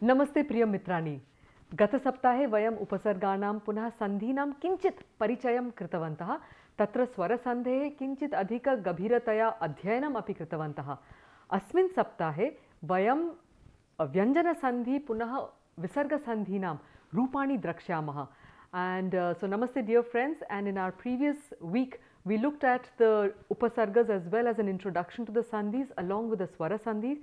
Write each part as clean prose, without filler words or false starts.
नमस्ते प्रिय मित्राणि, गतसप्ताहे वयम् उपसर्गाणां पुनः सन्धीनां किञ्चित् परिचयं कृतवन्तः। तत्र स्वरसन्धेः किञ्चित् अधिकगभीरतया अध्ययनम् अपि कृतवन्तः। अस्मिन् सप्ताहे वयं व्यञ्जनसन्धि पुनः विसर्गसन्धीनां रूपाणि द्रक्ष्यामः. So namaste dear friends, and in our previous week we looked at the upasargas as well as an introduction to the sandhis along with the swara sandhis.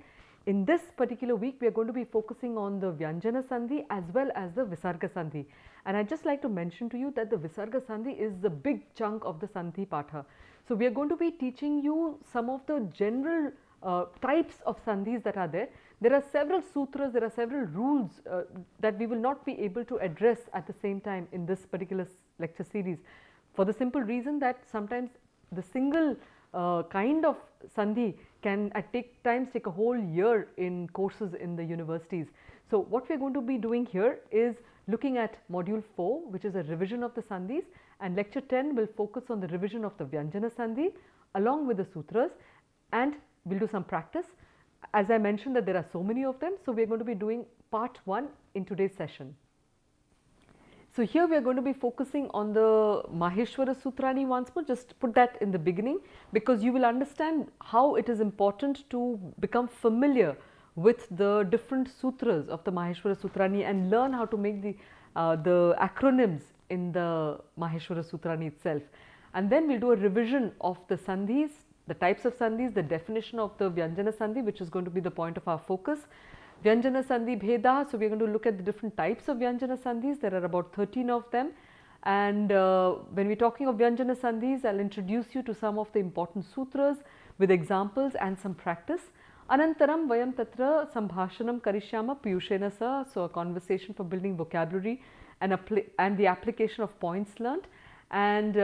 In this particular week we are going to be focusing on the Vyanjana Sandhi as well as the Visarga Sandhi, and I'd just like to mention to you that the Visarga Sandhi is the big chunk of the Sandhi Patha. So we are going to be teaching you some of the general types of Sandhis that are there. There are several sutras, there are several rules that we will not be able to address at the same time in this particular lecture series, for the simple reason that sometimes the single kind of Sandhi can take a whole year in courses in the universities. So what we are going to be doing here is looking at module 4, which is a revision of the Sandhis, and lecture 10 will focus on the revision of the Vyanjana Sandhi along with the sutras, and we will do some practice. As I mentioned that there are so many of them, so we are going to be doing part 1 in today's session. So here we are going to be focusing on the Maheshwara Sutrani once more. Just put that in the beginning because you will understand how it is important to become familiar with the different sutras of the Maheshwara Sutrani and learn how to make the acronyms in the Maheshwara Sutrani itself. And then we will do a revision of the Sandhis, the types of Sandhis, the definition of the Vyanjana Sandhi, which is going to be the point of our focus. Vyanjana Sandhi Bheda, so we are going to look at the different types of Vyanjana Sandhis. There are about 13 of them, and when we are talking of Vyanjana Sandhis, I will introduce you to some of the important sutras with examples and some practice. Anantaram vayam tatra sambhashanam karishyama piyushena sa, so a conversation for building vocabulary and the application of points learnt. And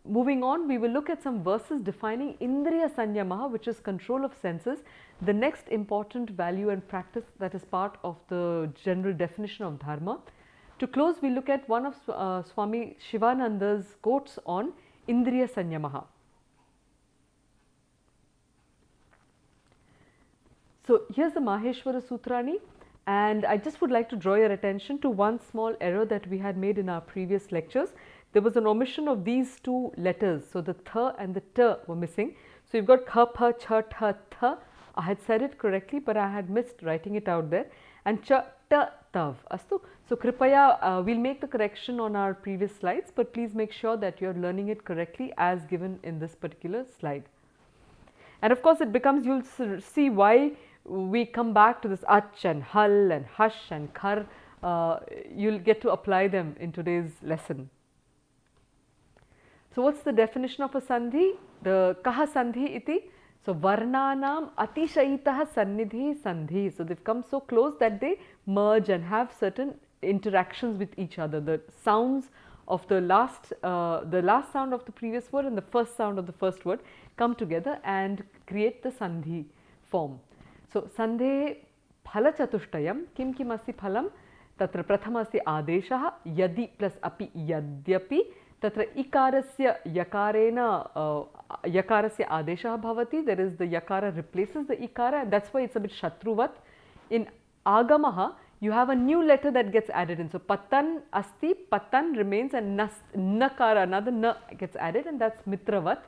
moving on, we will look at some verses defining Indriya Sanyamaha, which is control of senses, the next important value and practice that is part of the general definition of Dharma. To close, we look at one of Swami Shivananda's quotes on Indriya Sanyamaha. So here's the Maheshwara Sutrani, and I just would like to draw your attention to one small error that we had made in our previous lectures. There was an omission of these two letters, so the th and the t were missing. So you've got kha, pha, cha, tha, th. I had said it correctly, but I had missed writing it out there. And cha, ta, tav. Astu. So kripaya, we'll make the correction on our previous slides, but please make sure that you're learning it correctly as given in this particular slide. And of course, it becomes, you'll see why we come back to this ach and hal and hush and khar. You'll get to apply them in today's lesson. So what's the definition of a sandhi? The kaha sandhi iti. So varnanam atishayitah sannidhi sandhi. So they've come so close that they merge and have certain interactions with each other. The sounds of the last sound of the previous word and the first sound of the first word come together and create the sandhi form. So sandhe phala chatushtayam kim kim asti phalam tatra prathama asti adeshaha yadi plus api yadyapi tatra ikarasya yakarena yakarasya adeshah bhavati. There is the yakara replaces the ikara, and that's why it's a bit shatruvat. In agamaha you have a new letter that gets added in. So patan asti, patan remains, and nakara, another na gets added, and that's mitravat.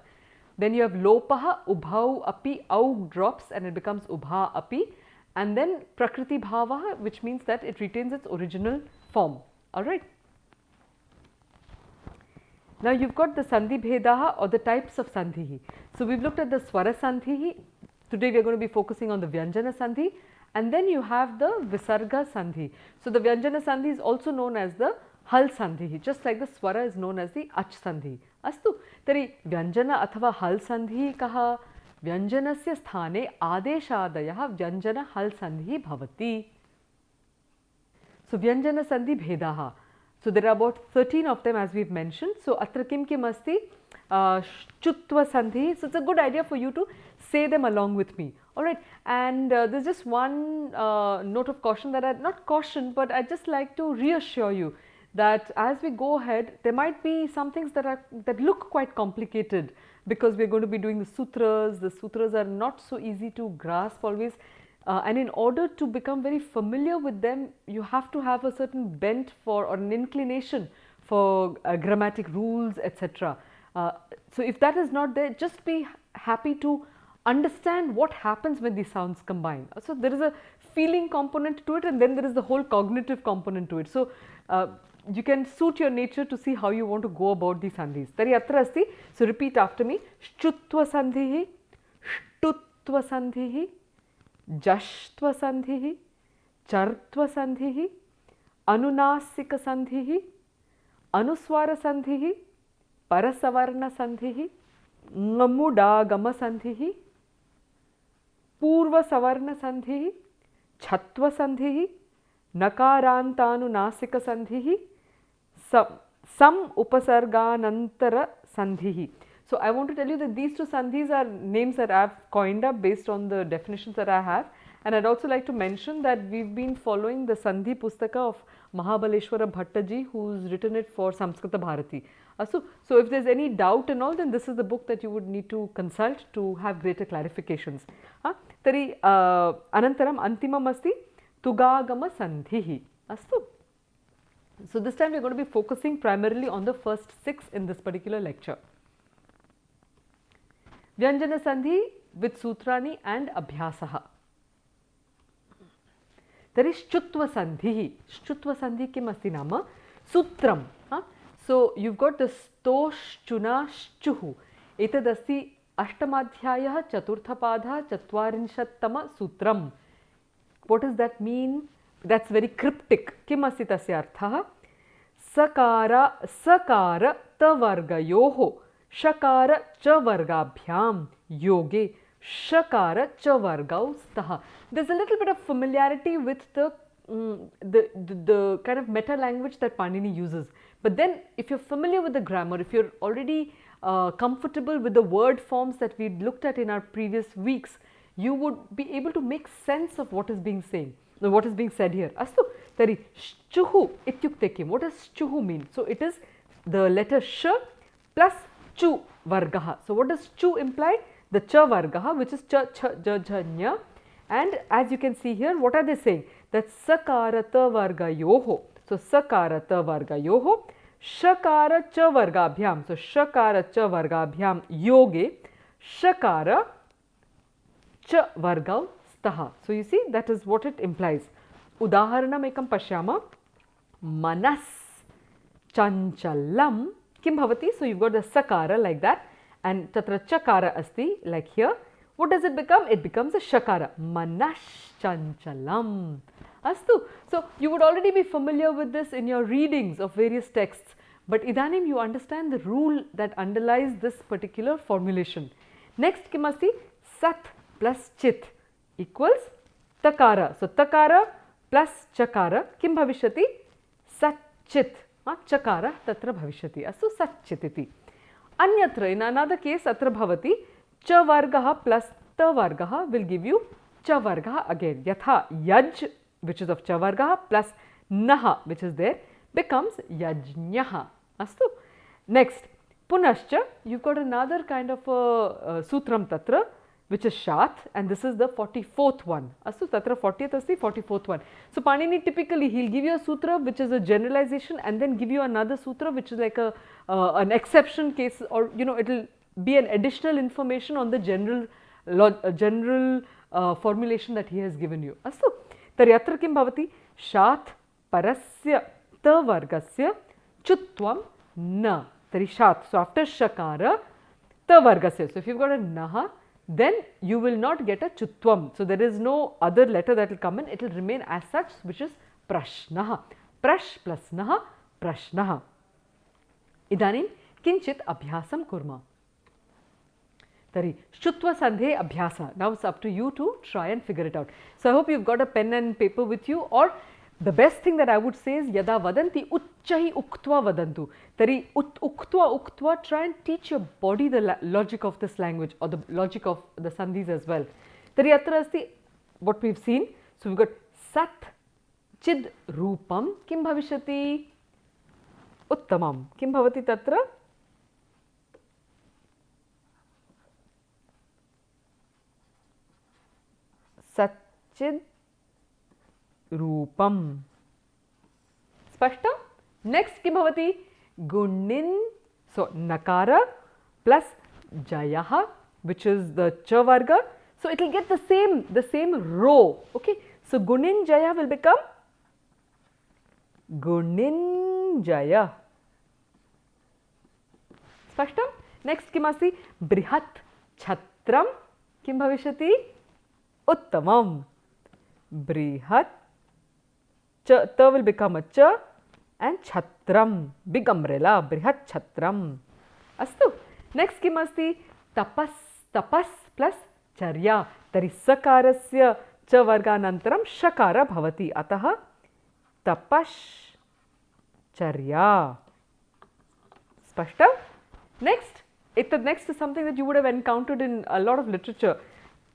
Then you have lopaha, ubhau api, au drops and it becomes ubha api, and then prakriti bhavaha, which means that it retains its original form. Alright. Now you've got the sandhi bhedaha or the types of sandhihi. So we've looked at the swara sandhihi. Today we are going to be focusing on the Vyanjana Sandhi, and then you have the Visarga Sandhi. So the Vyanjana Sandhi is also known as the Hal Sandhihi, just like the swara is known as the Ach Sandhi. Astu. Tari Vyanjana athava Hal Sandhi kaha Vyanjanasya sthane adeshadayaha Vyanjana Hal Sandhi bhavati. So Vyanjana Sandhi bhedaha. So there are about 13 of them as we've mentioned. So atra kim kim asti chutva sandhi. So it's a good idea for you to say them along with me. Alright, and there's just one note of caution that not caution, but I'd just like to reassure you that as we go ahead, there might be some things that look quite complicated because we're going to be doing the sutras. The sutras are not so easy to grasp always. and in order to become very familiar with them, you have to have a certain bent for or an inclination for grammatic rules, etc. So if that is not there, just be happy to understand what happens when these sounds combine. So there is a feeling component to it, and then there is the whole cognitive component to it. So you can suit your nature to see how you want to go about these sandhis. Tari atra asti. So repeat after me. Shtutva sandhihi, shtutva sandhihi, jashtva sandhihi, chartva sandhihi, anunasika sandhihi, anuswara sandhihi, parasavarna sandhihi, ngamudagama sandhihi, पूर्व सवर्ण संधि, छत्व संधि, नकारांतानुनासिक संधि, सम उपसर्गानंतर संधि. So I want to tell you that these two sandhis are names that I have coined up based on the definitions that I have, and I'd also like to mention that we've been following the Sandhi Pustaka of Mahabaleshwara Bhattaji, who's written it for Samskrita Bharati. So if there's any doubt and all, then this is the book that you would need to consult to have greater clarifications. Tari anantaram antimam asti tugagama sandhihi. Astu. So this time we are going to be focusing primarily on the first 6 in this particular lecture. Vyanjana sandhi with sutrani and abhyasaha. Tari shchutva sandhihi. Shchutva sandhi kim asti nama? Sutram. So you've got the sto, shchuna, shchuhu. Etad asti ashtamadhyayah chaturthapadha chatvarinchattama sutram. What does that mean? That's very cryptic. Kim asti tasya arthaha? Sakara sakara tavargayoho shakara cha vargabhyam yoge shakara cha vargau staha. There's a little bit of familiarity with the kind of meta language that Panini uses. But then if you're familiar with the grammar, if you're already comfortable with the word forms that we looked at in our previous weeks, you would be able to make sense of what is being said here. Astu tari shchuhu ityukte kim. What does shchuhu mean? So it is the letter sh plus chu vargaha. So what does chu imply? The cha vargaha, which is cha cha ja ja nya. And as you can see here, what are they saying? That sakarata varga yoho. So sakarata varga yoho, shakara cha vargabhyam. So shakara cha vargabhyam yoge, shakara cha vargau staha. So you see, that is what it implies. Udaharanam ekam pashyama. Manas chanchalam kim bhavati. So you've got the sakara like that, and tatra chakara asti like here. What does it become? It becomes a shakara. Manas chanchalam. Astu. So you would already be familiar with this in your readings of various texts, but idanim you understand the rule that underlies this particular formulation. Next kim asti? Sat plus chit equals takara. So takara plus chakara kim bhavishyati? Sat chit. Chakara tatra bhavishyati. Astu sat chit iti. Anyatra, in another case, atra bhavati cha vargaha plus ta vargaha will give you cha vargaha again. Yatha yaj, which is of cha vargaha, plus naha, which is there, becomes yajnyaha. Astu. Next, punascha, you've got another kind of a sutram tatra, which is shat, and this is the 44th one. Astu, tatra 40th asti, 44th one. So Panini typically he'll give you a sutra which is a generalization, and then give you another sutra which is like an exception case, or it will be an additional information on the general formulation that he has given you. Astu. Tari atra kim bhavati? Shat parasya ta vargasya chutvam na. Tari shat. So after shakara ta vargasya. So if you've got a naha, then you will not get a chutvam. So there is no other letter that will come in. It will remain as such, which is prashnaha. Prash plus naha, prashnaha. Idanim kinchit abhyasam kurma. Tari shutva sandhe abhyasa. Now it's up to you to try and figure it out. So I hope you've got a pen and paper with you, or the best thing that I would say is yada vadanti uchchahi uktva vadantu. Tari uktva, try and teach your body the logic of this language, or the logic of the sandhis as well. Tari atra asti what we've seen. So we've got sat chid rupam kim bhavishyati uttamam. Kim bhavati tatra? कञ्चिद् रूपम्। स्पष्टं? Next किं भवति? गुणिन्, सो नकार plus जयः, which is the ch varga, so it will get the same row. Okay, so gunin jaya will become gunin jaya. स्पष्टं? Next किम् अस्ति? बृहत् छत्रं किं भविष्यति? उत्तमं। बृहत् च, त will become a ch and छत्रं, big umbrella, बृहत् छत्रम्। अस्तु, नेक्स्ट किम् अस्ति? तपस्, तपस् प्लस चर्या, तर्हि सकारस्य च वर्गानन्तरं षकार भवति, अतः तपश्चर्या। स्पष्टं? नेक्स्ट, एतद् next is something that you would have encountered in a lot of literature.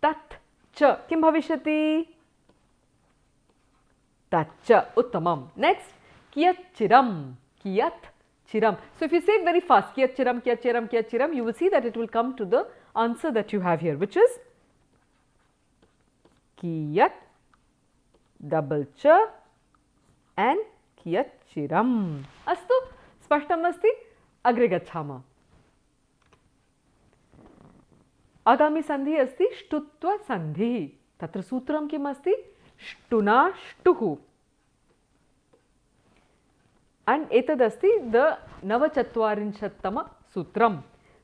तत् च किं भविष्यति? तच्च, उत्तमं। नेक्स्ट, कियत् चिरं, कियत् chiram. So if you say it very fast, kiyat chiram, kiyat chiram, kiyat chiram, you will see that it will come to the answer that you have here, which is kiyat double cha and kiyat chiram. Astu, spashtam asti, agre gacchama. आगामी सन्धि अस्ति ष्टुत्व सन्धिः। तत्र सूत्रं किम् अस्ति? ष्टुना ष्टुः। and etadasti the नवचत्वारिंशत्तम सूत्रम।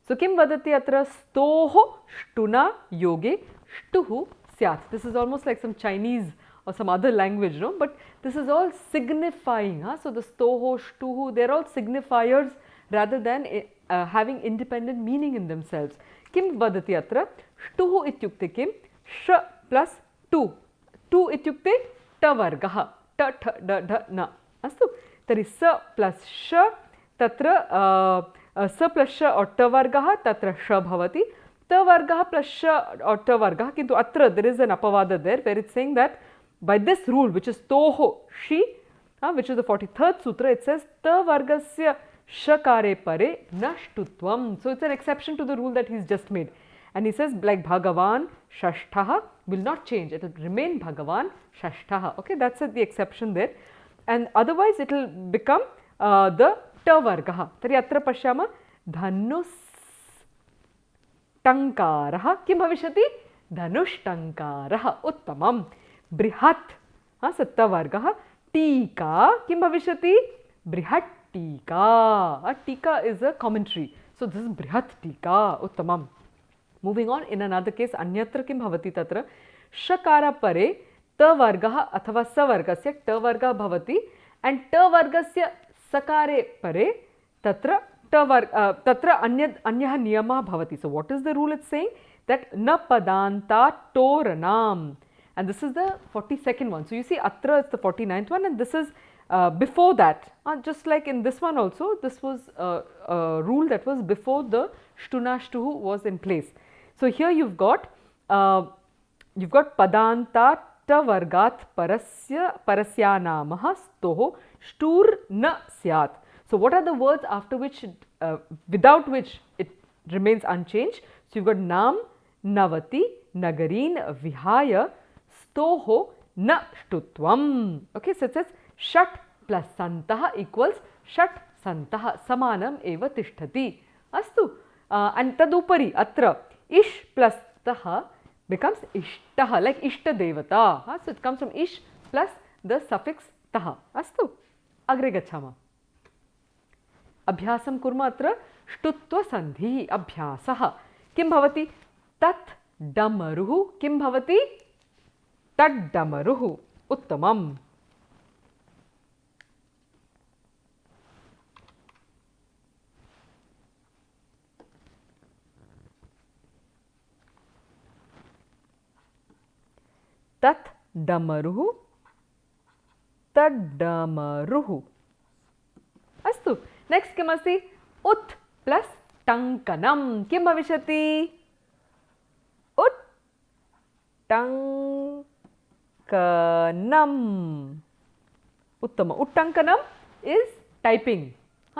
सो किं वदति अत्र? स्तोः ष्टुना योगे ष्टुः स्यात्। This is almost like some Chinese or some other language, no? But this is all signifying. So the stoho, shtuhu, they are all signifiers rather than having independent meaning in themselves. Kim vadati atra? Shtuhu ityukte kim? Sh plus tu. Tu ityukte ta vargaha. Ta tha da dha na. Astu. Tari sa plus sh tatra sa plus sh or ta vargaha tatra sh bhavati. Ta vargaha plus sh or ta vargaha. Kintu atra there is an apavada there where it's saying that by this rule, which is toho shi, which is the 43rd sutra, it says ta vargasya shakare pare nashtutvam. So it's an exception to the rule that he's just made. And he says like Bhagavan shashtaha will not change. It will remain Bhagavan shashtaha. Okay, that's the exception there. And otherwise it will become the ta vargaha. Tari atra pashyama dhanus tankaraha. Kim bhavishyati? Dhanushtankaraha. Uttamam. Brihat, satta vargaha. Tika, kim bhavishyati? Brihat tika. Tika is a commentary. So this is Brihat tika. Uttamam. Moving on, in another case, anyatra kim bhavati tatra? Shakara pare ta vargaha athava sa vargasya ta varga bhavati and ta vargasya sakare pare tatra tatra anyah niyamah bhavati. So what is the rule it's saying? That na padanta toranam. And this is the 42nd one. So you see atra is the 49th one and this is before that. Just like in this one also, this was a rule that was before the shtunashtuhu was in place. So here you've got padanta ta vargat parasyanamah stoho shtur na syat. So what are the words after which without which it remains unchanged? So you've got nam, navati, nagareen, vihaya, stoho na shtutvam. Okay, so it says shat plus santaha equals shat santaha samanam eva tishtati. Astu. And tadupari atra ish plus taha becomes ishtaha, like ishta devata. So it comes from ish plus the suffix taha. Astu. Agre gachama. Abhyasam kurma atra shtutva sandhi abhyasaha. Kim bhavati? Tat damaruhu. Kim bhavati? Tat damaruhu. Uttamam. Tat damaruhu. Tad damaruhu. Astu. Next kim asti? Ut plus tankanam. Kim bhavishyati? Ut tankanam. Uttama. Uttankanam is typing.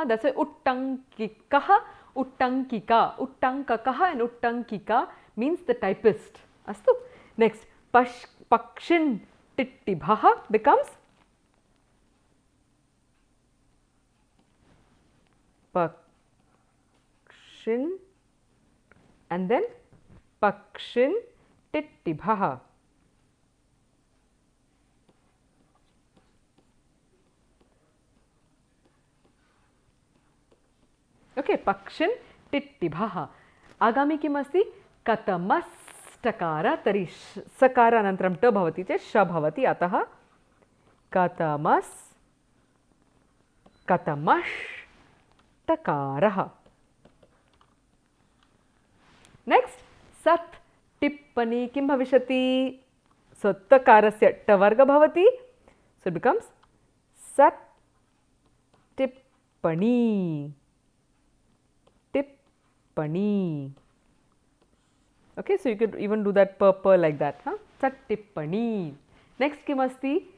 That's why uttankikaha, uttankika. Uttankakaha and uttankika means the typist. Astu. Next. pakshin tittibhaha becomes pakshin and then pakshin tittibhaha. Okay, pakshin tittibhaha. Agami kim asti? Katamasttakara. Tari sakara anantaram ta bhavati chet sha bhavati. Ataha katamashtakaraha. Next, sat tippani kim bhavishati? So takarasya ta varga bhavati. So it becomes sat tippani. Tippani. Okay, so you could even do that purple like that. Huh? Sat tippani. Next kim asti?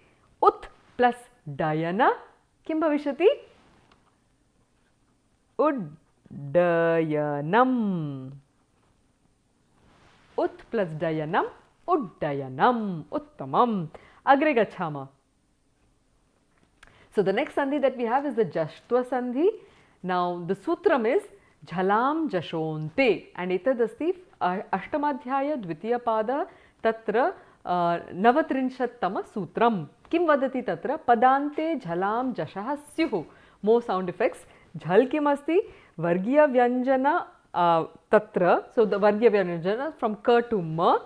Ut plus dayana kim bhavishati? Uddayanam. Ut plus dayanam, uddayanam, uttamam. Agre gachhama. So the next sandhi that we have is the jashtva sandhi. Now the sutram is jhalam jashonte and etad asti ashtamadhyaya dvitiya pada tatra navatrinshattama sutram. Kim vadati tatra? Padante jhalam jashaha syuhu. More sound effects. Jhal kim asti? Vargiya vyanjana tatra. So the vargiya vyanjana from ka to ma.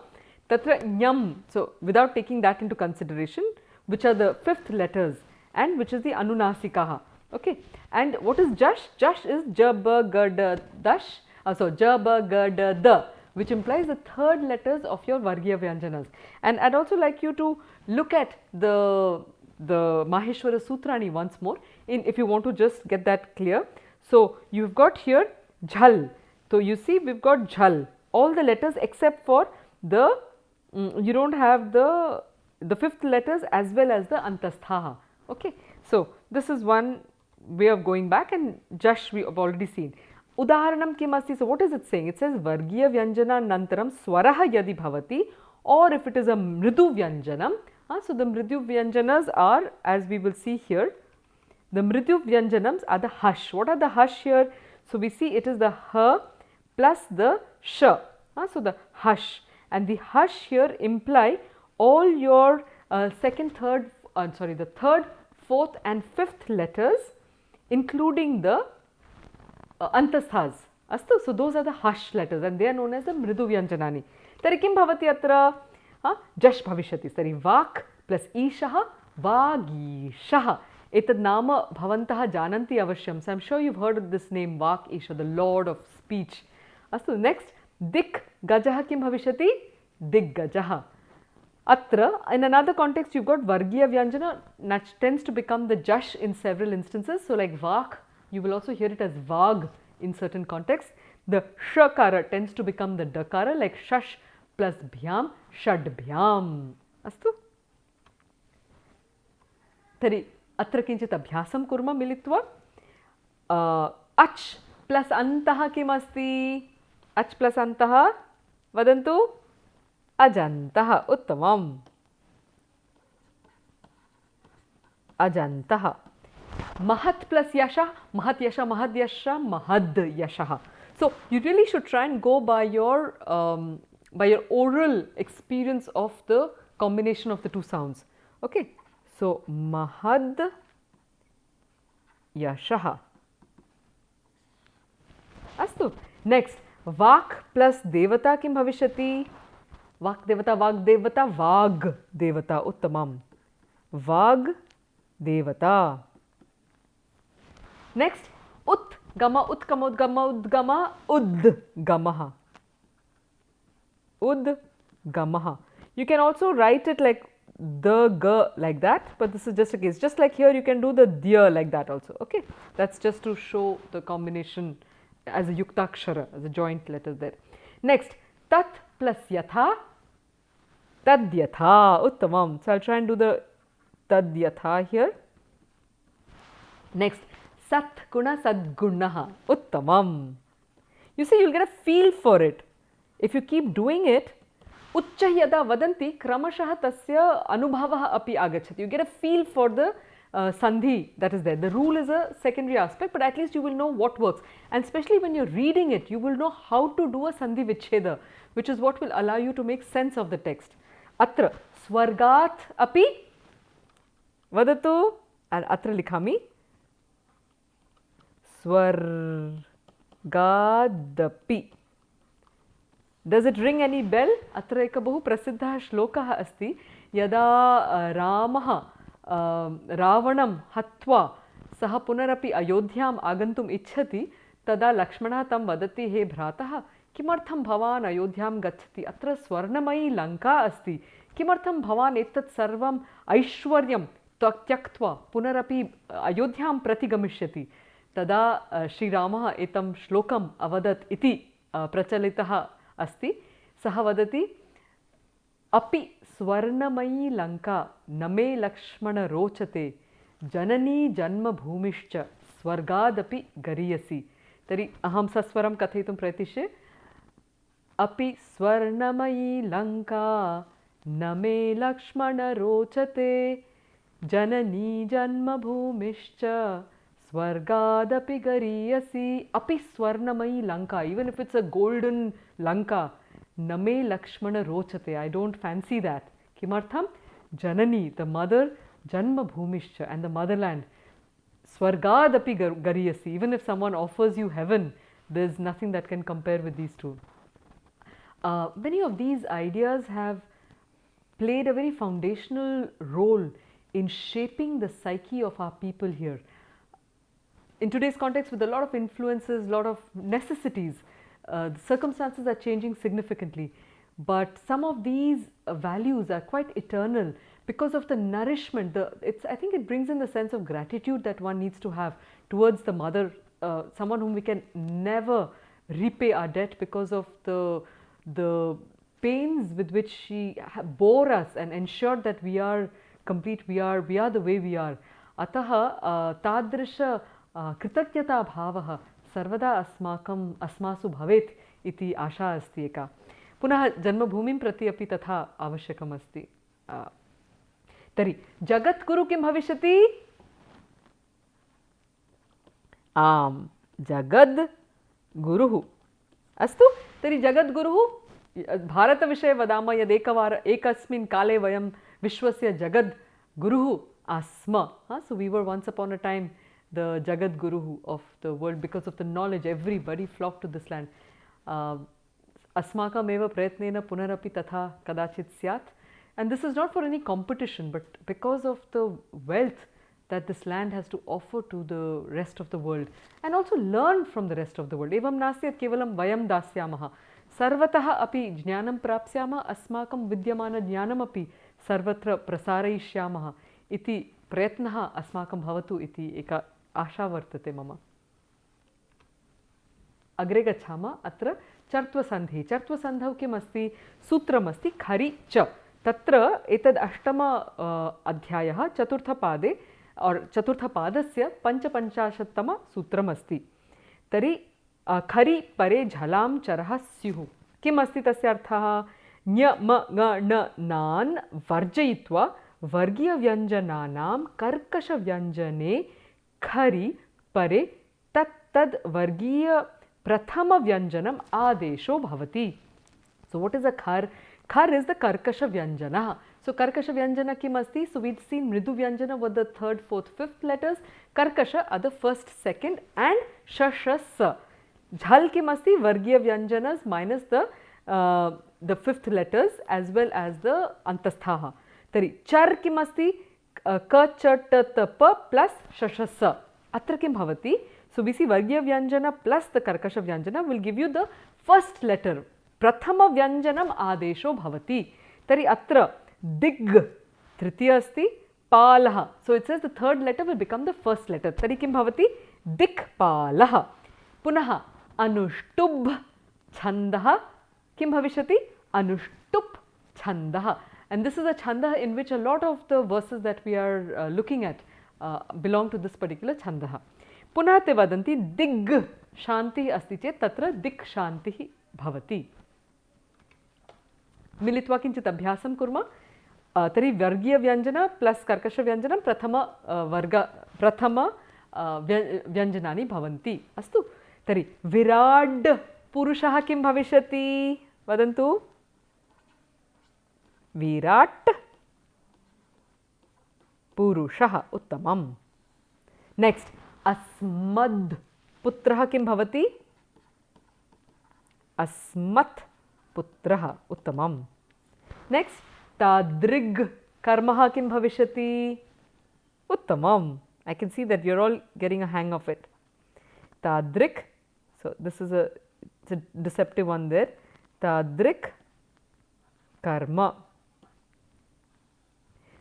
Tatra nyam. So without taking that into consideration, which are the fifth letters and which is the anunasikaha. Okay. And what is jash? Jash is jaba gada dash. So jaba gada da, which implies the third letters of your vargiya vyanjanas. And I'd also like you to look at the Maheshwara Sutrani once more if you want to just get that clear. So you've got here jhal. So you see we've got jhal, all the letters except for the you don't have the fifth letters as well as the antasthaha. Okay. So this is one way of going back, and jash we have already seen. Udaharanam kim asti? So what is it saying? It says vargiya vyanjana nantaram swaraha yadi bhavati, or if it is a mridu vyanjanam. So the mridu vyanjanas are, as we will see here, the mridu vyanjanams are the hush. What are the hush here? So we see it is the ha plus the sh. So the hush, and the hush here imply all your second, third, the third, fourth and fifth letters, including the antasthas. Astu. So those are the hush letters and they are known as the mridu vyanjanani. Tari kim bhavati atra? Jash bhavishati. Tari vak plus ishaha vagishaha. Etad nama bhavantaha jananti avashyam. So I am sure you have heard of this name Vak Isha, the lord of speech. Astu. Next, dik gajaha kim bhavishati? Dig gajaha. Atra, in another context, you've got vargiya vyanjana, which tends to become the jash in several instances. So like vak, you will also hear it as vag in certain contexts. The shakara tends to become the dakara, like shash plus bhyam, shad bhyam. Astu. Tari atra kinchit abhyasam kurma militva. Ach plus antaha kim asti? Ach plus antaha vadantu? Ajantaha. Uttamam. Ajantaha. Mahat plus yasha, mahat yasha, mahad yasha, mahad yashaha. So you really should try and go by your oral experience of the combination of the two sounds. Okay. So mahad yashaha. Astu. Next, vak plus devata kim bhavishati? Vak devata, vag devata, vag devata. Uttamam. Vag devata. Next, ut gama, utkama, udgama, udgama, udgamaha. Udgamaha. You can also write it like the g like that, but this is just a case. Just like here, you can do the dya like that also. Okay, that's just to show the combination as a yuktakshara, as a joint letter there. Next, tat plus yatha, tadyatha. Uttamam. So I'll try and do the tadyatha here. Next, sat guna sadgunaha. Uttamam. You see, you'll get a feel for it. If you keep doing it, उच्चैः यदा वदन्ति क्रमशः तस्य अनुभवः अपि आगच्छति. You get a feel for the sandhi that is there. The rule is a secondary aspect, but at least you will know what works. And especially when you're reading it, you will know how to do a sandhi vicheda, which is what will allow you to make sense of the text. Atra swargat api vadatu, and atra likhami swargadapi. Does it ring any bell? Atra eka bahu prasiddhah shlokah asti yada ramah रावणं हत्वा सः पुनरपि अयोध्याम् आगन्तुम् इच्छति तदा लक्ष्मणः तं वदति हे भ्रातः किमर्थं भवान् अयोध्यां गच्छति अत्र स्वर्णमयी लङ्का अस्ति किमर्थं भवान् एतत् सर्वम् ऐश्वर्यं त्यक्त्वा पुनरपि अयोध्यां प्रति गमिष्यति तदा श्रीरामः एतं श्लोकम् अवदत् इति प्रचलितः अस्ति सः वदति अपि स्वर्णमयी लंका न मे लक्ष्मण रोचते जननी जन्मभूमिश्च स्वर्गादपि गरीयसी. तर्हि अहं सस्वरं कथयितुं प्रयतिष्ये. अपि स्वर्णमयी लंका न मे लक्ष्मण रोचते जननी जन्मभूमिश्च स्वर्गादपि गरीयसी. अपि स्वर्णमयी Lanka, even if it's a golden lanka, Name Lakshmana rochate. I don't fancy that. Kimartham? Janani, the mother, Janma Bhumishcha, and the motherland. Swargadapi gariyasi. Even if someone offers you heaven, there's nothing that can compare with these two. Many of these ideas have played a very foundational role in shaping the psyche of our people here. In today's context, with a lot of influences, a lot of necessities, the circumstances are changing significantly, but some of these values are quite eternal because of the nourishment. I think it brings in the sense of gratitude that one needs to have towards the mother, someone whom we can never repay our debt because of the pains with which she bore us and ensured that we are complete, we are the way we are. Ataha tadrisha कृतज्ञता भावः सर्वदा अस्मासु भवेत् इति आशा अस्ति एका. पुनः जन्मभूमिं प्रति अपि तथा आवश्यकम् अस्ति. तर्हि जगद्गुरु किं भविष्यति? आम्, जगद्गुरुः. अस्तु, तर्हि जगद्गुरुः भारतविषये वदामः एकस्मिन् काले वयं विश्वस्य जगद्गुरुः आस्म. So we were once upon a time the Jagat Guru of the world. Because of the knowledge, everybody flocked to this land. Asmakam eva prayatnena punarapi tatha kadachit syat. And this is not for any competition, but because of the wealth that this land has to offer to the rest of the world, and also learn from the rest of the world. Evam nasyat kevalam vayam dasyamaha. Sarvatah api jnanam prapsyama asmakam vidyamana jnanam api sarvatra prasarayishyamaha iti prayatnah asmakam bhavatu iti eka आशा वर्तते मम. अग्रे गच्छामः. अत्र चर्त्वसन्धिः. चर्त्वसन्धौ किम् अस्ति? सूत्रमस्ति खरि च. तत्र एतद् अष्टम अध्यायः चतुर्थपादे चतुर्थपादस्य 55तम सूत्रमस्ति. तर्हि खरि परे झलां चरः स्युः. किम् अस्ति तस्य अर्थः? ञ म ङ ण नान् वर्जयित्वा वर्गीयव्यञ्जनानां कर्कषव्यञ्जने खरि परे तत्तद् वर्गीय प्रथम व्यंजनम आदेशो भवति. So what is a khar? Khar is the karkasha vyanjana. So karkasha vyanjana kim asti? So we've seen mridu vyanjana were the third, fourth, fifth letters. Karkasha are the first, second, and shashasa. Jhal kim asti? Vargiya vyanjanas minus the fifth letters as well as the antasthaha. Tari char kim asti? Ka cha ta ta pa plus shashasa. Atra kim bhavati? So we see Vargiya Vyanjana plus the Karkasha Vyanjana will give you the first letter. Prathama Vyanjanam Adesho Bhavati. Tari atra dig tritiya asti palaha. So it says the third letter will become the first letter. Tari kim bhavati? Dik palaha. Punaha anuštub chandaha. Kim bhavishati? Anuštup chandaha. And this is a chanda in which a lot of the verses that we are looking at belong to this particular chandaha. Punah te vadanti dig shanti asti chet tatra dik shanti bhavati. मिलित्वा किञ्चित् अभ्यासं कुर्मः। तर्हि वर्गीयव्यञ्जन plus कर्कषव्यञ्जनं प्रथम व्यञ्जनानि भवन्ति। अस्तु, तर्हि विराड् पुरुषः किं भविष्यति वदन्तु? विराट् पुरुषः, उत्तमम्। नेक्स्ट्, अस्मद् पुत्रः किं भवति? अस्मत् पुत्रः, उत्तमम्। नेक्स्ट्, तादृग् कर्मः किं भविष्यति? उत्तमम्। I can see that you're all getting a hang of it. Tadrik, so this is it's a deceptive one there. Tadrik karma.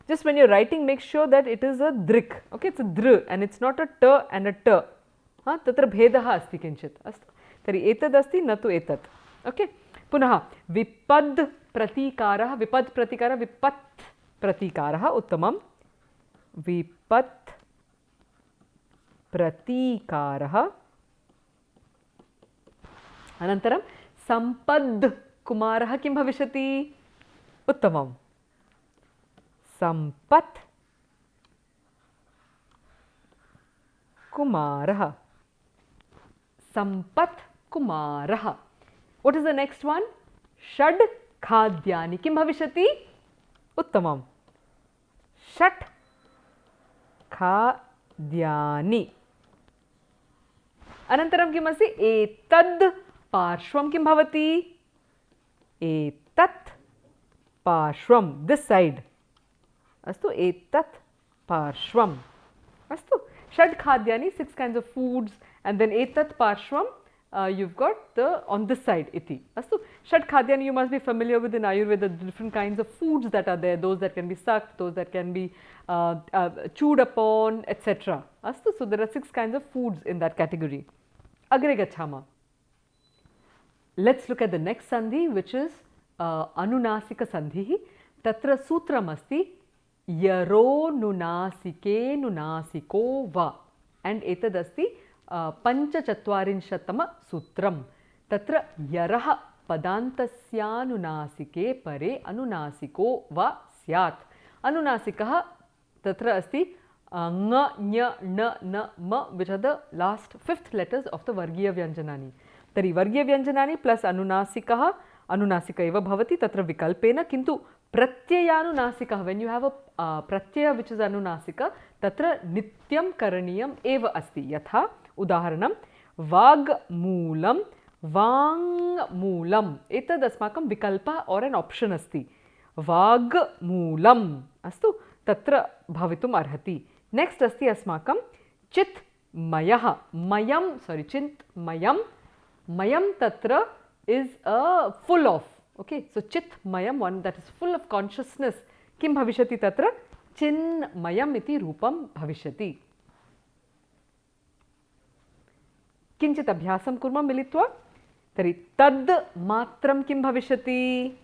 Just when you're writing, make sure that it is a drik. Okay, it's a dr and it's not a t and a t. Tatra bhedaha asti kinchit. Astu. Tari etad asti na tu etat. Okay. Punaha vipad pratikaraha, vipad pratikara, vipat pratikaraha, uttamam. Vipat प्रतीकारः। अनन्तरं सम्पद् कुमारः किं भविष्यति? उत्तमम्। सम्पत् कुमारः, सम्पत् कुमारः। What is the next one? षड् खाद्यानि किं भविष्यति? उत्तमम्। षट् खाद्यानि। अनन्तरं किम् अस्ति? एतद् पार्श्वं किं भवति? एतत् पार्श्वं, दिस् सैड्। अस्तु, एतत् पार्श्वम्। अस्तु, षड् खाद्यानि, 6 kinds of foods, and then etat parshvam, you've got the on this side iti. Astu, षड् खाद्यानि, you must be familiar with in Ayurveda, the different kinds of foods that are there, those that can be sucked, those that can be chewed upon, etc. Astu, so there are 6 kinds of foods in that category. Agre gachama. Let's look at the next sandhi, which is anunasika sandhi. Tatra sutram asti yaro nunasike nunasiko va, and etad asti panchachattvarinshatama sutram. Tatra yarah padantasyanunasike pare anunasiko va syat. Anunasikah tatra asti nga, nya, na, na, ma, which are the last 5th letters of the vargiya vyanjanani. Tari vargiya vyanjanani plus anunasikah, anunasika eva bhavati tatra vikalpena, kintu pratyayānunasikah, when you have a pratyaya which is anunasika, tatra nityam karaniyam eva asti. Yatha udaharanam vagmoolam vangmoolam, etad asmakam vikalpa or an option asti. Vagmoolam astu tatra bhavitum arhati. Next asti asmakam chitmayah, mayam, sorry, chintmayam. Mayam tatra is a full of. Okay, so chitmayam, one that is full of consciousness. Kim bhavishati tatra? Chinmayam iti rupam bhavishati. Kinchit abhyasam kurma militva. Tari tad matram kim bhavishati?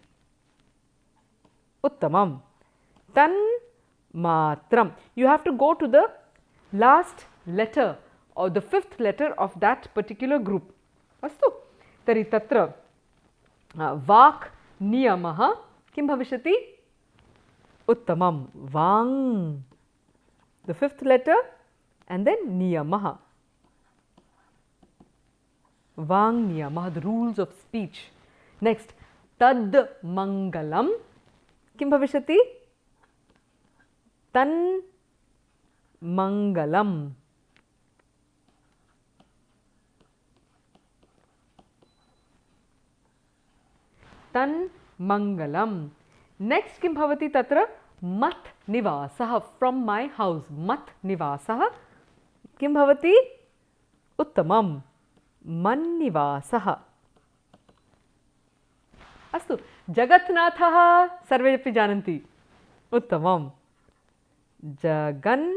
Uttamam. Tan matram. You have to go to the last letter or the 5th letter of that particular group. Astu. Tari tatra vak niyamah kim bhavishati? Uttamam. Vang, the 5th letter, and then niyamah. Vang niyamah, the rules of speech. Next, tad mangalam kim bhavishati? Tan mangalam. Tan mangalam. Next kim bhavati tatra? Mat nivasah, from my house. Mat nivasah kim bhavati? Uttamam. Man nivasah. Astu. Jagatnathah sarve api jananti. Uttamam. Jagannathah.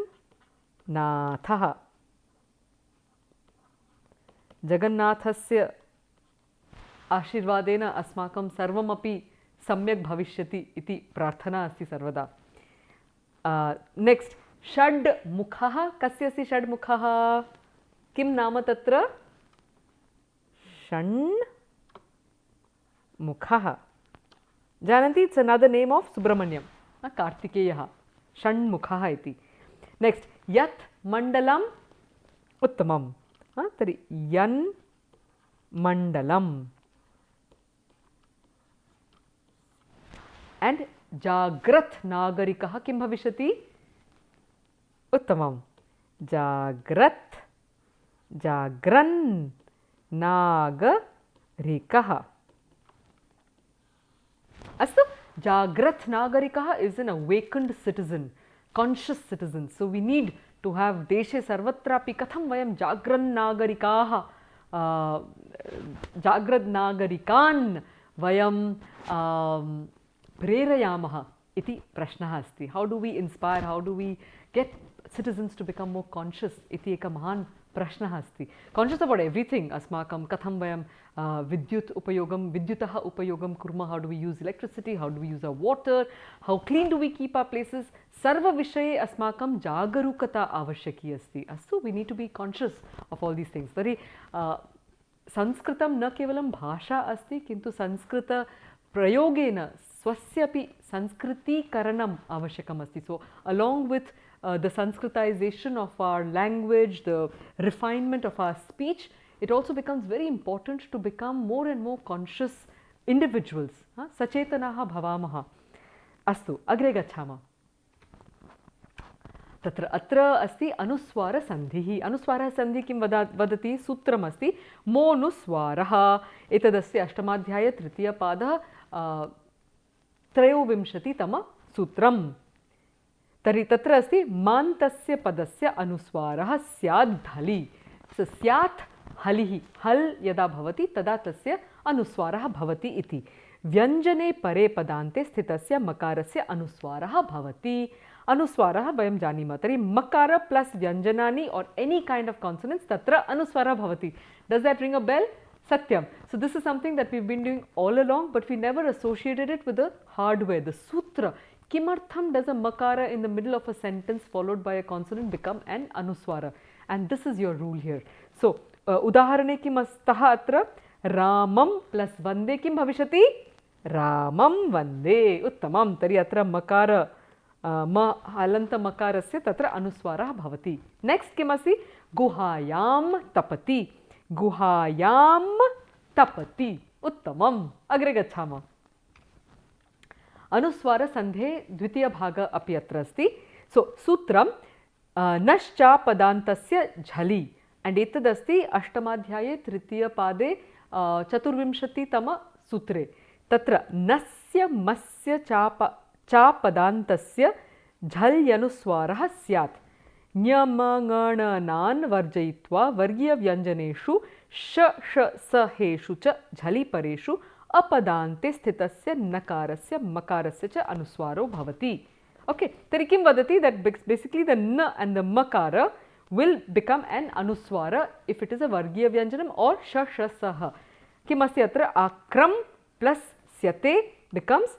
Jagannathasya आशीर्वादेन अस्माकं सर्वमपि सम्यक् भविष्यति इति प्रार्थना अस्ति सर्वदा. Next, षड् मुखः कस्य अस्ति? षड् मुखः किं नाम तत्र? षण् मुखः. जानन्ति, it's another name of Subrahmanyam, कार्तिकेयः, षण्मुखः इति. नेक्स्ट्, यत् मण्डलम् उत्तमं. तर्हि यन् मण्डलम्. एण्ड् जाग्रत् नागरिकः किं भविष्यति? उत्तमं. जाग्रत्, जाग्रन् नागरिकः. अस्तु, जाग्रत् नागरिकः is an awakened citizen, conscious citizen. So we need to have देशे सर्वत्रापि कथं वयं जाग्रन् नागरिकाः, जाग्रत् नागरिकान् वयं प्रेरयामः इति प्रश्नः अस्ति. How do we inspire, how do we get citizens to become more conscious इति एकः महान् प्रश्नः अस्ति. Conscious about everything. अस्माकं कथं वयं विद्युतः उपयोगं कुर्मः, how do we use electricity, how do we use a water, how clean do we keep our places, सर्वविषये अस्माकं जागरूकता आवश्यकी अस्ति. अस्तु, we need to be conscious of all these things. तर्हि संस्कृतं न केवलं भाषा अस्ति, किन्तु संस्कृतप्रयोगेन स्वस्यापि संस्कृतीकरणम् आवश्यकम् अस्ति. So along with the Sanskritization of our language, the refinement of our speech, it also becomes very important to become more and more conscious individuals. Sachetanaha bhavamaha. Astu, agre gacchama. Tatra atra asti anuswara sandhihi. Anuswara sandhi kim vadati sutram asti monuswaraha. Etadasya ashtamadhyaya tritiya padah त्रयोविंशति तम सूत्रम्. तर्हि तत्र अस्ति मान्तस्य पदस्य अनुस्वारः स्यात् धलि. स्यात् हलिः, हल् यदा भवति तदा तस्य अनुस्वारः भवति इति. व्यञ्जने परे पदान्ते स्थितस्य मकारस्य अनुस्वारः भवति. अनुस्वारः वयं जानीमः. तर्हि मकार प्लस् व्यञ्जनानि और एनी काइंड ऑफ कॉन्सोनेंट्स तत्र अनुस्वारः भवति. Does that ring a bell? Satyam. So this is something that we've been doing all along, but we never associated it with the hardware, the sutra. Kimartham does a makara in the middle of a sentence followed by a consonant become an anuswara? And this is your rule here. So, udaharane kim astaha atra ramam plus vande kim bhavishati? Ramam vande. Uttamam. Tari atra makara ma halanta makarasya tatra anuswara bhavati. Next kim asti? Guhayam tapati. Guhayam tapati. Uttamam. Agre gacchama. अनुस्वार संधे द्वितीय भाग अपि अत्र अस्ति. सो सूत्रं नश्चा पदान्तस्य झलि. And एतदस्ति अष्टमाध्याये तृतीयपादे चतुर्विंशतितम सूत्रे. तत्र नस्य मस्य चा पदान्तस्य झल्यनुस्वारः स्यात्. ञमङणनान् वर्जयित्वा वर्गीयव्यञ्जनेषु श ष सहेषु च झलिपरेषु अपदान्ते स्थितस्य नकारस्य मकारस्य च अनुस्वारो भवति. Okay, तर्हि किं वदति? that basically the n and the makara will become an anuswara if it is a vargiya vyanjanam or sh sh sah. किम् अस्ति अत्र? आक्रम plus syate becomes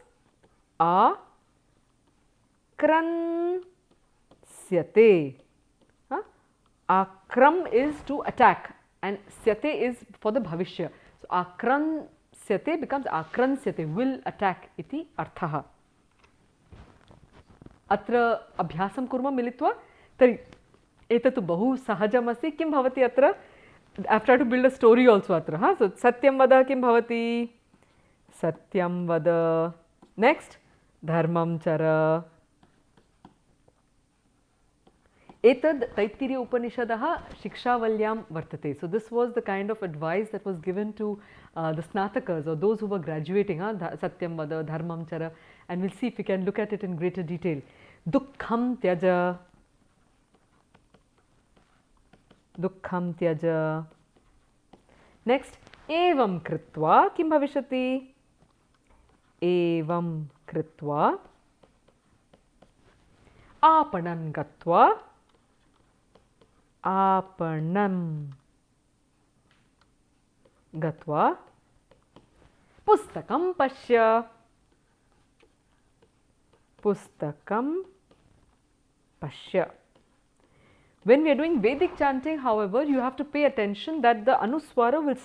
akransयते. Akram is to attack and syate is for the bhavishya. So akransयते becomes akransयते, will attack iti अर्थः. अत्र अभ्यासं कुर्मः मिलित्वा. तर्हि एतत् बहु सहजमस्ति. किं भवति अत्र? I have tried to build a story also अत्र. So सत्यं वद किं भवति? सत्यं वद. Next, धर्मं चर. एतद् तैत्तिरीय उपनिषदः शिक्षावल्यां वर्तते. So this was the kind of advice that was given to the snatakas or those who were graduating. Satyam vada, dharmam chara, and we'll see if we can look at it in greater detail. Dukkham tyaja. Dukkham tyaja. Next, evam kritva. Kim bhavishati? Evam kritva. Apanan gatva. Apanam gatva. Pustakam pashya. Pustakam pashya. When we are doing Vedic chanting, however, you have to pay attention that the anuswara will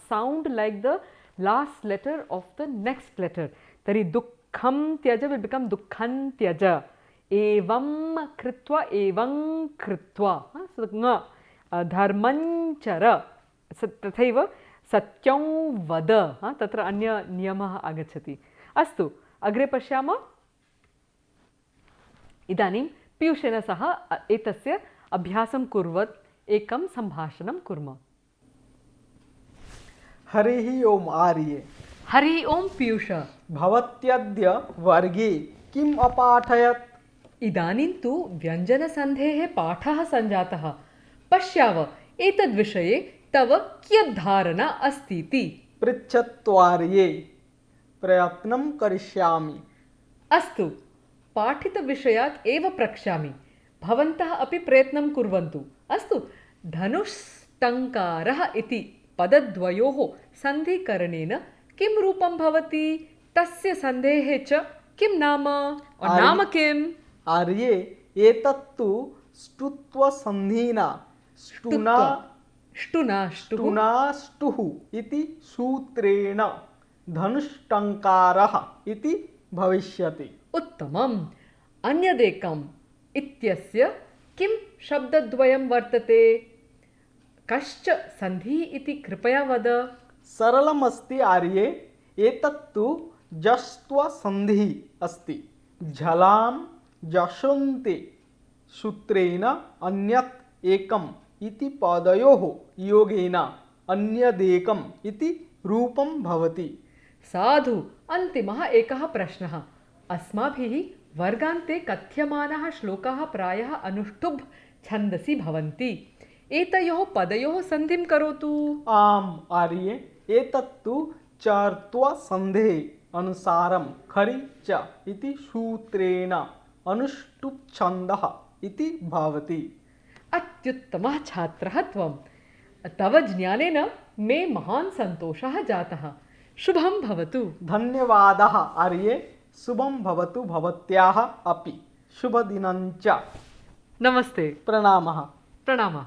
sound like the last letter of the next letter. Tari dukkham tyaja will become dukkhan tyaja. Evam kritva evam kritva. So dharmanchara. Tathaiva satyam vada. Tatra anya niyamah agachati. Astu agre pashyama. Idanim piyushena saha etasya abhyasam kurvat ekam sambhashanam kurma. हरिः ओम आर्ये Hari Om Piyusha. भवत्यद्य वर्गे किम् अपाठयत्? Idanin tu Vyanjana Sandhehe Pathaha Sanjataha. Pashyav etadvishaye tava kyadharana astiti. पृच्छत्वार्ये प्रयत्नं करिष्यामि. Astu Pathita Vishayat eva prakshyami. Bhavantah api prayatnam kurvantu. Astu Dhanushtankaraha iti padadvayoho sandhikaranena kim rupam bhavati tasya sandhehe cha kim nama or nama kim? आर्ये एतत्तु ष्टुत्व संधिना ष्टुः इति सूत्रेण धनुष्टङ्कारः इति भविष्यति. उत्तमम्. अन्यदेकम् इत्यस्य किं शब्दद्वयं वर्तते? कश्च सन्धिः इति कृपया वद. सरलमस्ति आर्ये. एतत्तु जस्त्व संधिः अस्ति. झलां जशन्ते सूत्रेण अन्यत् एकम् इति पदयोः योगेन अन्यदेकम् इति रूपं भवति. साधु. अन्तिमः एकः प्रश्नः. अस्माभिः वर्गान्ते कथ्यमानः श्लोकाः प्रायः अनुष्टुप् छन्दसि भवन्ति. एतयोः पदयोः सन्धिं करोतु. आम् आर्ये. एतत्तु चर्त्व संधेः अनुसारं खरि च इति सूत्रेण अनुष्टुप् छन्दः इति भवति. अत्युत्तमः छात्रः त्वं. तव ज्ञानेन मे महान् सन्तोषः जातः. शुभं भवतु. धन्यवादः आर्ये. शुभं भवतु भवत्याः अपि. शुभदिनञ्च. नमस्ते. प्रणामः. Pranama.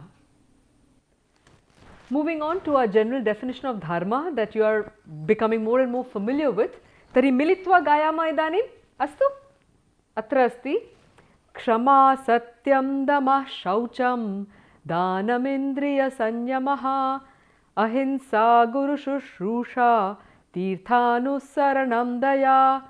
Moving on to our general definition of dharma that you are becoming more and more familiar with. Tari militva gayama idanim. Astu? Atra asti. Kshama satyam damah shaucham danamindriya sanyamaha ahimsa guru shushrusha tirthanusaranam daya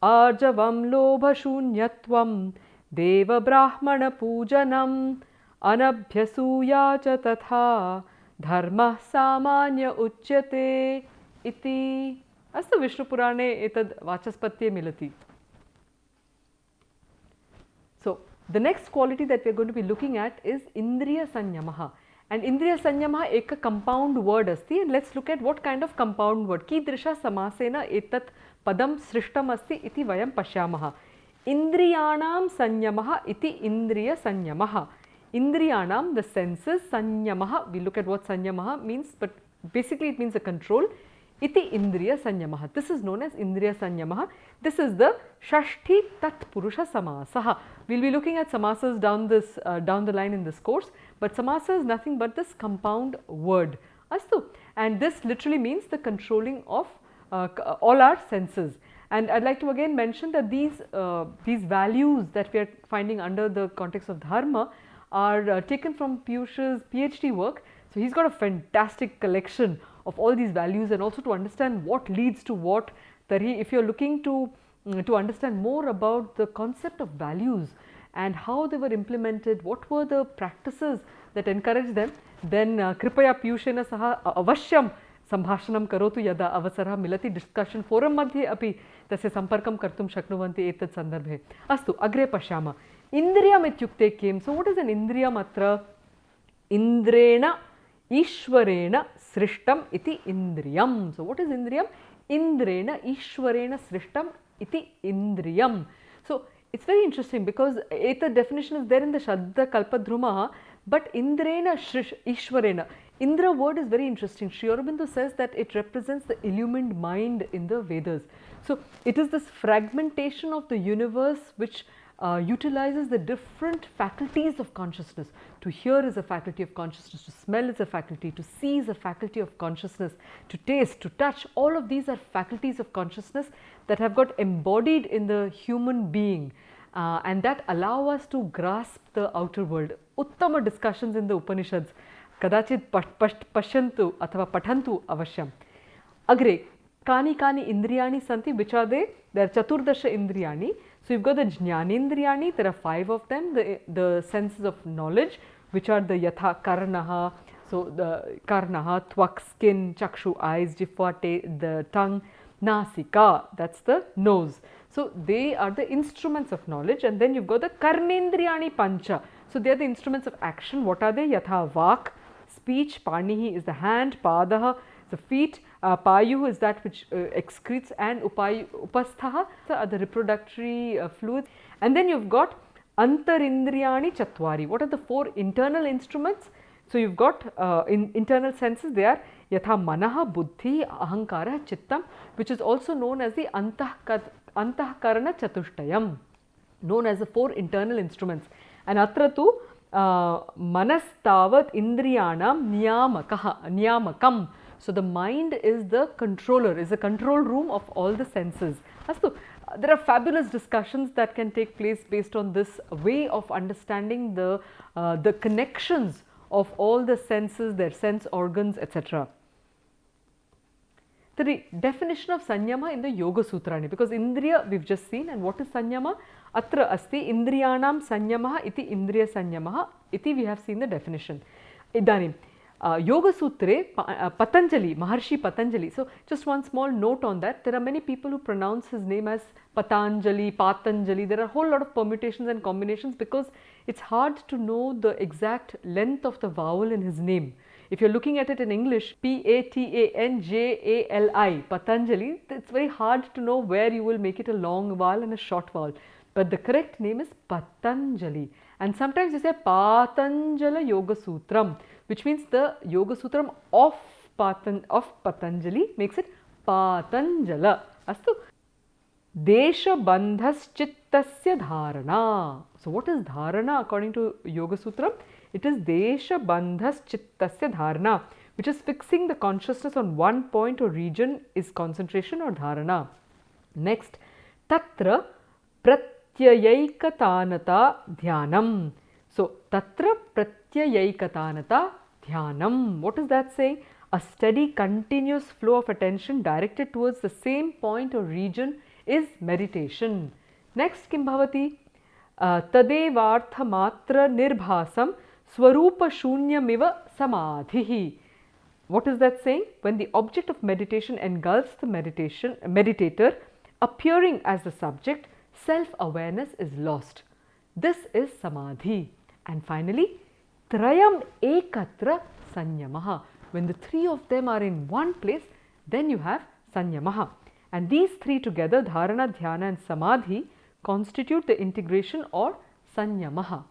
arjavam lobha shunyatvam deva brahmana pujanam anabhyasuya cha tatha dharma samanya uchyate iti. Astu Vishnu Purane etad vachaspatye milati. So the next quality that we are going to be looking at is Indriya Sanyamaha. And Indriya Sanyamaha eka compound word asti, and let's look at what kind of compound word. Kidrisha samasena etat padam srishtam asti iti vayam pashyamaha. Indriyanam Sanyamaha iti Indriya Sanyamaha. Indriyanam, the senses, Sanyamaha, we look at what Sanyamaha means, but basically it means a control. Iti Indriya Sanyamaha. This is known as Indriya Sanyamaha. This is the Shashti Tat Purusha Samasaha. We will be looking at samasas down the line in this course, but samasa is nothing but this compound word. Astu. And this literally means the controlling of all our senses. And I'd like to again mention that these values that we are finding under the context of dharma are taken from Piyush's PhD work. So he's got a fantastic collection of all these values, and also to understand what leads to what. If you're looking to understand more about the concept of values and how they were implemented, what were the practices that encouraged them, then kripaya Piyushena saha avashyam sambhashanam karotu yada avasarah milati. Discussion forum madhye api tasya samparkam kartum shaknuvanti etat sandarbhe. Astu agre pashyama. Indriyam ityukte kim. So what is an indriyam atra? Indrena Ishwarena Srishtam iti Indriyam. So what is Indriyam? Indrena Ishwarena Srishtam iti Indriyam. So it's very interesting because the definition is there in the Shadda Kalpadrumaha, but Indrena Ishwarena. Indra word is very interesting. Sri Aurobindo says that it represents the illumined mind in the Vedas. So it is this fragmentation of the universe which utilizes the different faculties of consciousness. To hear is a faculty of consciousness, to smell is a faculty, to see is a faculty of consciousness, to taste, to touch, all of these are faculties of consciousness that have got embodied in the human being and that allow us to grasp the outer world. Uttama discussions in the Upanishads, kadachit pashyantu athava pathantu avashyam. Agre, kani indriyani santi, which are they? There are chaturdasha indriyani. So you've got the jnanendriyani, there are 5 of them, the senses of knowledge, which are the yatha karnaha, so the karnaha, twak, skin, chakshu, eyes, jihva, the tongue, nasika, that's the nose. So they are the instruments of knowledge, and then you've got the karnendriyani pancha. So they are the instruments of action. What are they? Yatha vak, speech, panihi is the hand, padaha the feet, payuh is that which excretes, and upasthaha are the reproductory fluids. And then you've got antarindriyani chatwari. What are the 4 internal instruments? So you've got internal senses, they are yatha manaha, buddhi, ahankara, chittam, which is also known as the antahkarana chatushtayam, known as the 4 internal instruments. And atra tu manastavat indriyanam niyamakam. So the mind is the controller, is the control room of all the senses. Astu, there are fabulous discussions that can take place based on this way of understanding the connections of all the senses, their sense organs, etc. The definition of sanyama in the Yoga Sutrani, because indriya we've just seen, and what is sanyama? Atra asti indriyanam sanyamaha iti indriya sanyamaha iti, we have seen the definition. Idanim. Yoga Sutre, Patanjali, Maharshi Patanjali. So just one small note on that, there are many people who pronounce his name as Patanjali, Patanjali. There are a whole lot of permutations and combinations because it's hard to know the exact length of the vowel in his name. If you're looking at it in English, Patanjali, Patanjali, it's very hard to know where you will make it a long vowel and a short vowel. But the correct name is Patanjali. And sometimes you say Patanjala Yoga Sutram, which means the Yoga Sutram of Patanjali makes it Patanjala. Astu. Desha bandhas chittasya dharana. So what is dharana according to Yoga Sutram? It is Desha bandhas chittasya dharana, which is fixing the consciousness on one point or region is concentration or dharana. Next, tatra pratyayaikatanata dhyanam. So tatra pratyayaikatanata dhyanam. What is that saying? A steady continuous flow of attention directed towards the same point or region is meditation. Next, kim bhavati? Tadevartha matra nirbhasam swarupa shunyamiva samadhihi. What is that saying? When the object of meditation engulfs the meditator, appearing as the subject, self-awareness is lost. This is samadhi. And finally, trayam ekatra sanyamaha. When the 3 of them are in one place, then you have sanyamaha. And these 3 together, dharana, dhyana and samadhi, constitute the integration or sanyamaha.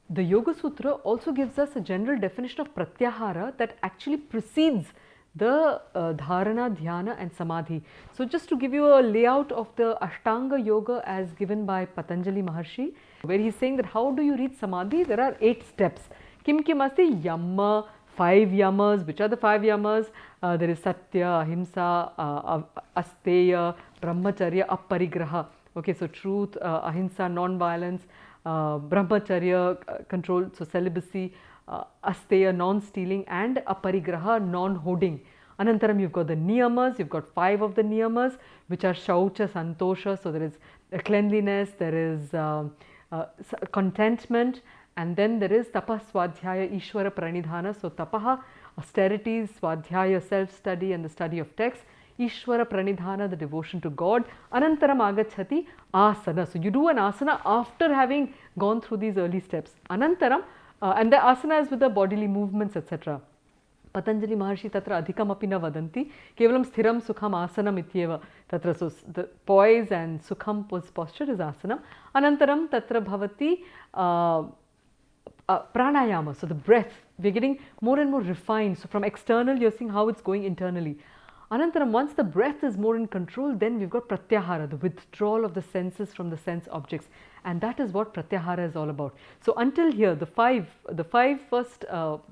The Yoga Sutra also gives us a general definition of pratyahara that actually precedes the dharana, dhyana and samadhi. So just to give you a layout of the Ashtanga Yoga as given by Patanjali Maharshi, where he is saying that how do you reach samadhi? There are 8 steps. Kim kim asti? Yama, 5 yamas. Which are the 5 yamas? There is satya, ahimsa, asteya, brahmacharya, aparigraha. Okay, so truth, ahimsa, non-violence, brahmacharya, control, so celibacy, asteya, non-stealing, and aparigraha, non-hoarding. Anantaram, you've got the niyamas, you've got 5 of the niyamas, which are shaucha, santosha, so there is cleanliness, there is contentment, and then there is tapa, swadhyaya, ishvara, pranidhana, so tapaha, austerities, swadhyaya, self-study and the study of text, ishvara, pranidhana, the devotion to God, anantaram agachati, asana. So you do an asana after having gone through these early steps. Anantaram, and the asana is with the bodily movements, etc. Patanjali Maharshi tatra adhikam api na vadanti, kevalam sthiram sukham asanam ityeva. Tatra, so the poise and sukham posture is asanam. Anantaram tatra bhavati pranayama, so the breath, we are getting more and more refined. So from external, you are seeing how it's going internally. Anantaram, once the breath is more in control, then we've got pratyahara, the withdrawal of the senses from the sense objects. and that is what pratyahara is all about. So until here, the five first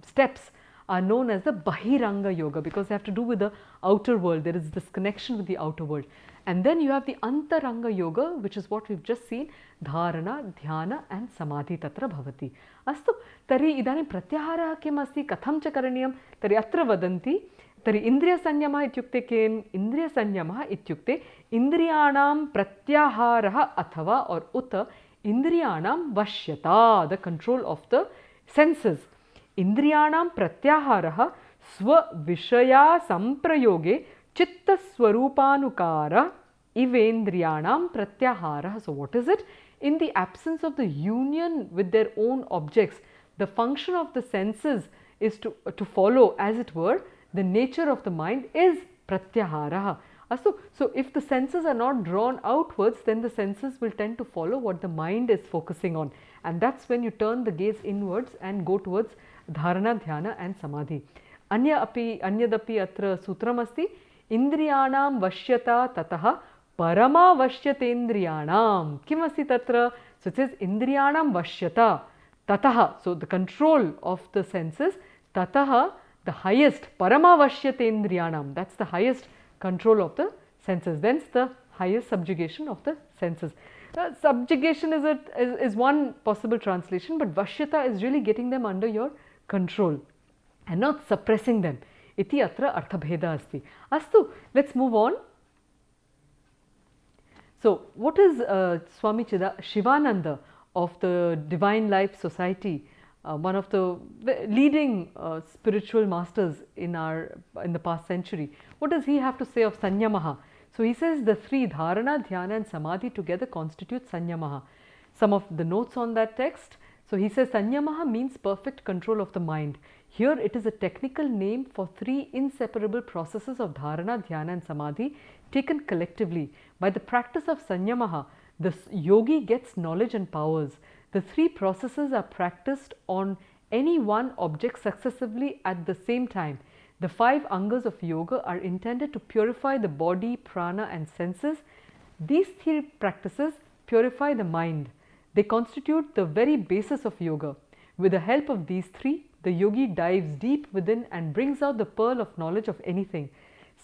steps are known as the Bahiranga Yoga, because they have to do with the outer world. There is this connection with the outer world. And then you have the Antaranga Yoga, which is what we've just seen, Dharana, Dhyana and Samadhi tatra bhavati. Astu, tari idanim pratyahara kim asti, katham cha karaniyam, tari atra vadanti, tari indriya sanyamah ityukte kim, indriya sanyamah ityukte, indriyanam pratyaharaha athava or uta, indriyanam vashyata, the control of the senses. Indriyanam pratyaharaha swa vishaya samprayoge chitta swarupanukara ivendriyanam pratyaharaha. So what is it? In the absence of the union with their own objects, the function of the senses is to follow, as it were, the nature of the mind is pratyaharaha. So if the senses are not drawn outwards, then the senses will tend to follow what the mind is focusing on, and that's when you turn the gaze inwards and go towards dharana, dhyana and samadhi. Anyadapi atra sutram asti, indriyanam vashyata tataha parama vashyatendriyanam. Kim asti tatra? So it says indriyanam vashyata tataha, so the control of the senses, tataha, the highest, parama vashyatendriyanam, that's the highest control of the senses, thence the highest subjugation of the senses. Subjugation is one possible translation, but vashyata is really getting them under your control and not suppressing them. Iti atra arthabheda asti. Astu, let's move on. So what is Swami Shivananda of the Divine Life Society, one of the leading spiritual masters in the past century, what does he have to say of Sanyamaha? So he says the three, Dharana, Dhyana and Samadhi together constitute Sanyamaha. Some of the notes on that text. So he says Sanyamaha means perfect control of the mind. Here it is a technical name for three inseparable processes of Dharana, Dhyana and Samadhi taken collectively. By the practice of Sanyamaha, the yogi gets knowledge and powers. The three processes are practiced on any one object successively at the same time. The 5 angas of yoga are intended to purify the body, prana and senses. These 3 practices purify the mind. They constitute the very basis of yoga. With the help of these 3, the yogi dives deep within and brings out the pearl of knowledge of anything.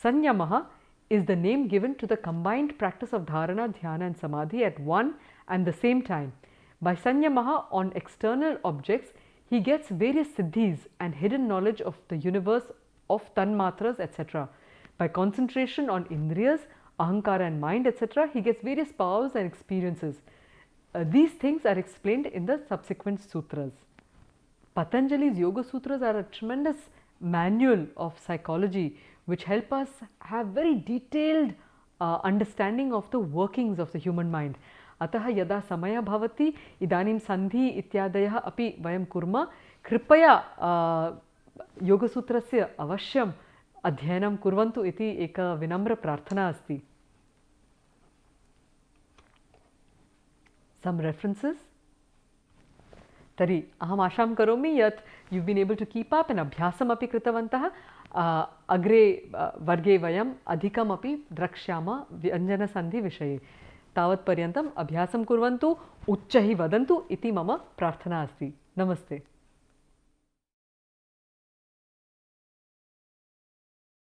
Sanyamaha is the name given to the combined practice of dharana, dhyana and samadhi at one and the same time. By Sanyamaha on external objects, he gets various siddhis and hidden knowledge of the universe, of tanmatras, etc. By concentration on indriyas, ahankara and mind, etc., he gets various powers and experiences. These things are explained in the subsequent sutras. Patanjali's Yoga Sutras are a tremendous manual of psychology which help us have very detailed understanding of the workings of the human mind. Ataha yada samaya bhavati idanim sandhi ityadayah api vayam kurma kripaya Yoga Sutrasya avashyam adhyanam kurvantu iti eka vinamra prarthana asti. Some references. Tari aham asham karomi yat you've been able to keep up and abhyasam api kritavantah agre varge vayam adhikam api drakshyama vyanjana sandhi vishaye. Tavat paryantam abhyasam kurvantu uchchahi vadantu iti mama prarthana asti. Namaste.